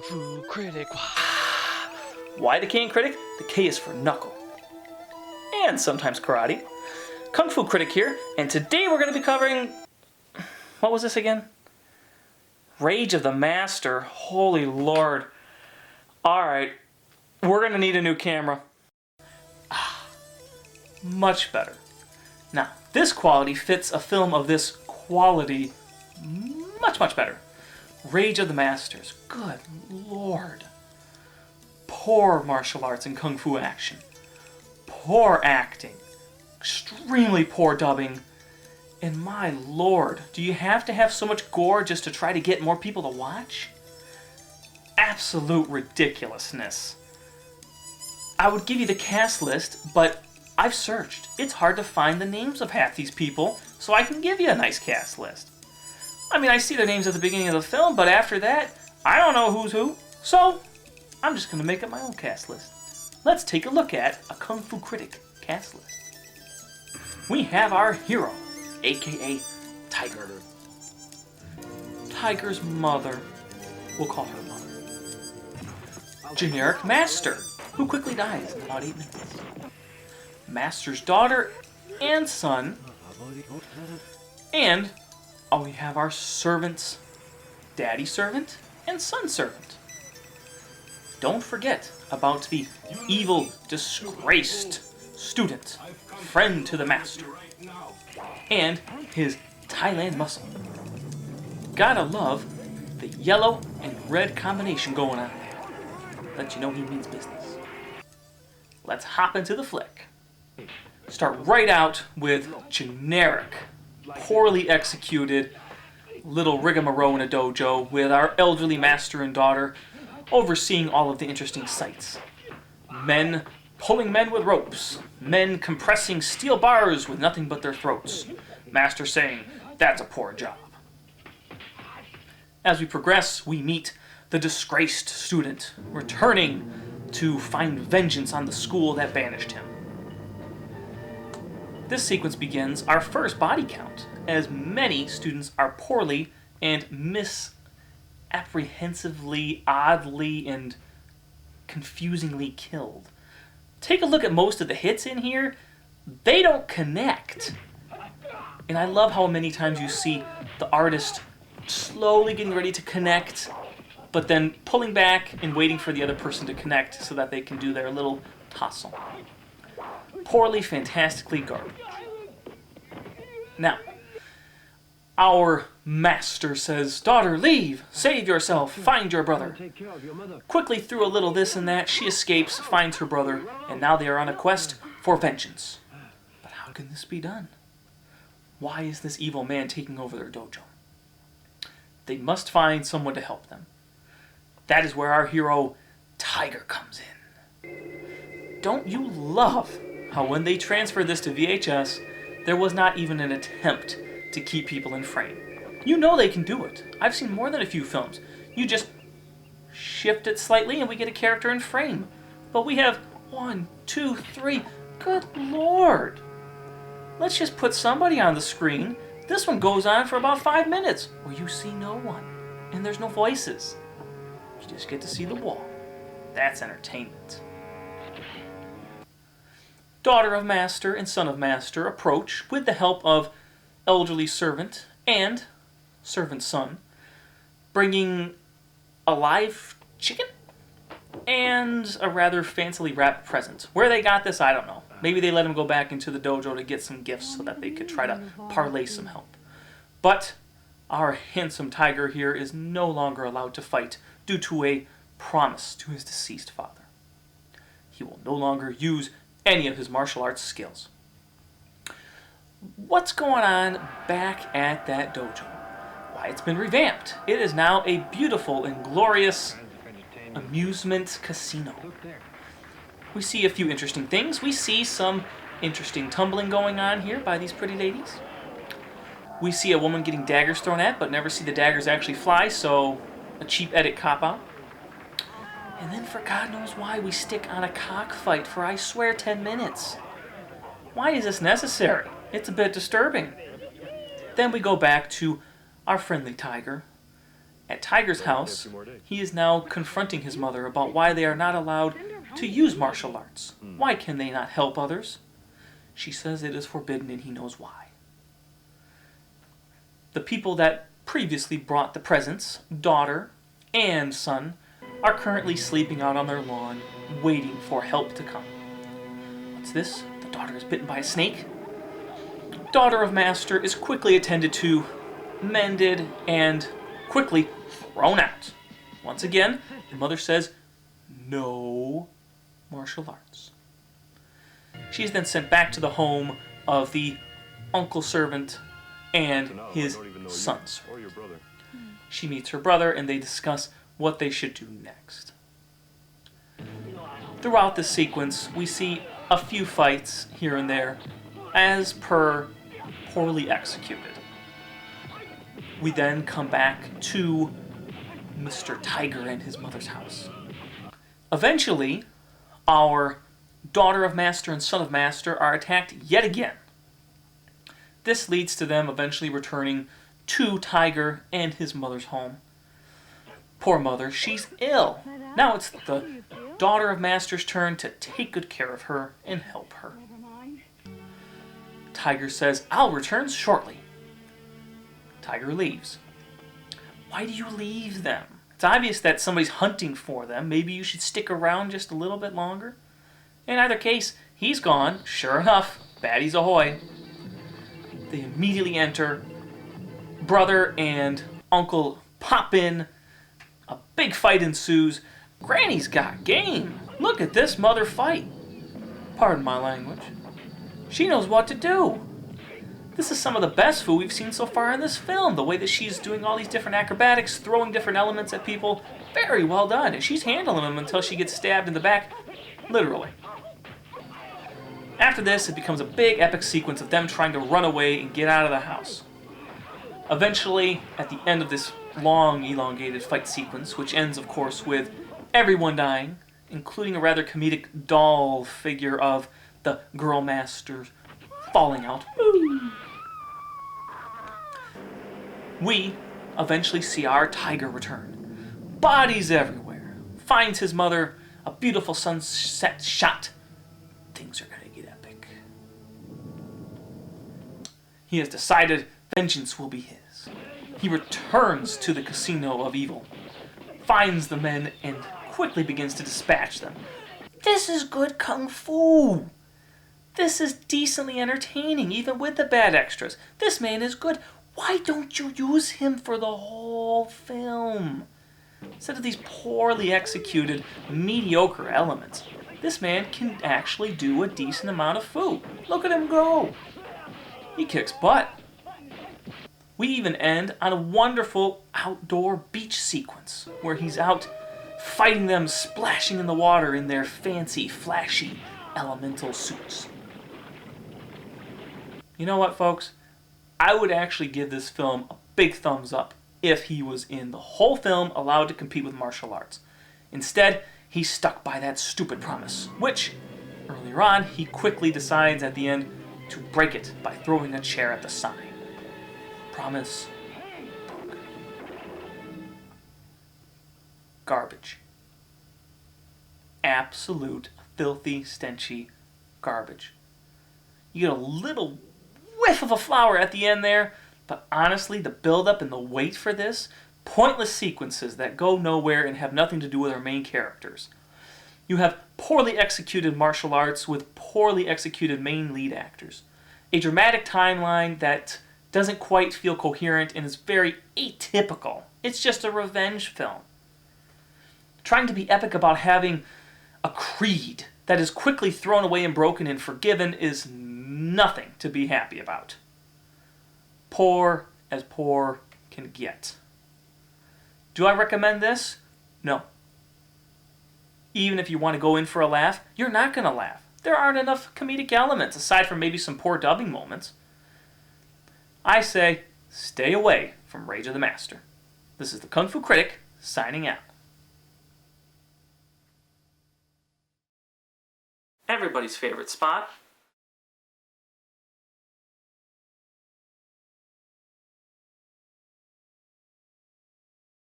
Fu Critic. Why the K in Critic? The K is for knuckle. And sometimes karate. Kung Fu Critic here, and today we're going to be covering... What was this again? Rage of the Master. Holy Lord. Alright, we're going to need a new camera. Much better. Now, this quality fits a film of this quality much, much better. Rage of the Masters. Good Lord. Poor martial arts and kung fu action. Poor acting. Extremely poor dubbing. And my Lord, do you have to have so much gore just to try to get more people to watch? Absolute ridiculousness. I would give you the cast list, but I've searched. It's hard to find the names of half these people, so I can give you a nice cast list. I mean, I see their names at the beginning of the film, but after that, I don't know who's who, so I'm just going to make up my own cast list. Let's take a look at a Kung Fu Critic cast list. We have our hero, aka Tiger. Tiger's mother, we'll call her mother. Generic Master, who quickly dies in about 8 minutes. Master's daughter and son. And we have our servants, daddy servant and son servant. Don't forget about the evil, disgraced student, friend to the master, and his Thailand muscle. Gotta love the yellow and red combination going on there. Let you know he means business. Let's hop into the flick. Start right out with generic, poorly executed little rigmarole in a dojo with our elderly master and daughter overseeing all of the interesting sights. Men pulling men with ropes. Men compressing steel bars with nothing but their throats. Master saying, "That's a poor job." As we progress, we meet the disgraced student returning to find vengeance on the school that banished him. This sequence begins our first body count, as many students are poorly and misapprehensively, oddly, and confusingly killed. Take a look at most of the hits in here. They don't connect. And I love how many times you see the artist slowly getting ready to connect, but then pulling back and waiting for the other person to connect so that they can do their little tussle. Poorly, fantastically garbage. Now, our master says, "Daughter, leave! Save yourself! Find your brother!" Quickly through a little this and that, she escapes, finds her brother, and now they are on a quest for vengeance. But how can this be done? Why is this evil man taking over their dojo? They must find someone to help them. That is where our hero, Tiger, comes in. Don't you love how when they transferred this to VHS, there was not even an attempt to keep people in frame? You know they can do it. I've seen more than a few films. You just shift it slightly and we get a character in frame. But we have 1, 2, 3. Good Lord. Let's just put somebody on the screen. This one goes on for about 5 minutes, where you see no one, and there's no voices. You just get to see the wall. That's entertainment. Daughter of Master and son of Master approach with the help of elderly servant and servant's son, bringing a live chicken and a rather fancily wrapped present. Where they got this, I don't know. Maybe they let him go back into the dojo to get some gifts so that they could try to parlay some help. But our handsome Tiger here is no longer allowed to fight due to a promise to his deceased father. He will no longer use any of his martial arts skills. What's going on back at that dojo? Why, it's been revamped. It is now a beautiful and glorious amusement casino. We see a few interesting things. We see some interesting tumbling going on here by these pretty ladies. We see a woman getting daggers thrown at, but never see the daggers actually fly, so a cheap edit cop-out. And then, for God knows why, we stick on a cockfight for, I swear, 10 minutes. Why is this necessary? It's a bit disturbing. Then we go back to our friendly Tiger At Tiger's house, he is now confronting his mother about why they are not allowed to use martial arts. Why can they not help others? She says it is forbidden and he knows why. The people that previously brought the presents, daughter and son, are currently sleeping out on their lawn, waiting for help to come. What's this? The daughter is bitten by a snake? Daughter of Master is quickly attended to, mended, and quickly thrown out. Once again, the mother says, no martial arts. She is then sent back to the home of the uncle servant and his son servant. She meets her brother and they discuss what they should do next. Throughout this sequence, we see a few fights here and there, as per poorly executed. We then come back to Mr. Tiger and his mother's house. Eventually, our daughter of Master and son of Master are attacked yet again. This leads to them eventually returning to Tiger and his mother's home. Poor mother, she's ill. Now it's the daughter of Master's turn to take good care of her and help her. Tiger says, I'll return shortly. Tiger leaves. Why do you leave them? It's obvious that somebody's hunting for them. Maybe you should stick around just a little bit longer. In either case, he's gone. Sure enough, baddies ahoy. They immediately enter. Brother and uncle pop in. A big fight ensues. Granny's got game. Look at this mother fight. Pardon my language. She knows what to do. This is some of the best food we've seen so far in this film. The way that she's doing all these different acrobatics, throwing different elements at people. Very well done. And she's handling them until she gets stabbed in the back. Literally. After this, it becomes a big epic sequence of them trying to run away and get out of the house. Eventually, at the end of this long, elongated fight sequence, which ends, of course, with everyone dying, including a rather comedic doll figure of the girl master falling out. We eventually see our Tiger return. Bodies everywhere. Finds his mother, a beautiful sunset shot. Things are going to get epic. He has decided vengeance will be his. He returns to the casino of evil, finds the men, and quickly begins to dispatch them. This is good kung fu. This is decently entertaining, even with the bad extras. This man is good. Why don't you use him for the whole film? Instead of these poorly executed, mediocre elements, this man can actually do a decent amount of fu. Look at him go. He kicks butt. We even end on a wonderful outdoor beach sequence where he's out fighting them, splashing in the water in their fancy, flashy, elemental suits. You know what, folks? I would actually give this film a big thumbs up if he was in the whole film allowed to compete with martial arts. Instead, he's stuck by that stupid promise, which, earlier on, he quickly decides at the end to break it by throwing a chair at the sign. Promise broke. Garbage. Absolute filthy, stenchy garbage. You get a little whiff of a flower at the end there, but honestly, the build-up and the wait for this, pointless sequences that go nowhere and have nothing to do with our main characters. You have poorly executed martial arts with poorly executed main lead actors. A dramatic timeline that doesn't quite feel coherent and is very atypical. It's just a revenge film. Trying to be epic about having a creed that is quickly thrown away and broken and forgiven is nothing to be happy about. Poor as poor can get. Do I recommend this? No. Even if you want to go in for a laugh, you're not going to laugh. There aren't enough comedic elements, aside from maybe some poor dubbing moments. I say, stay away from Rage of the Master. This is the Kung Fu Critic, signing out. Everybody's favorite spot,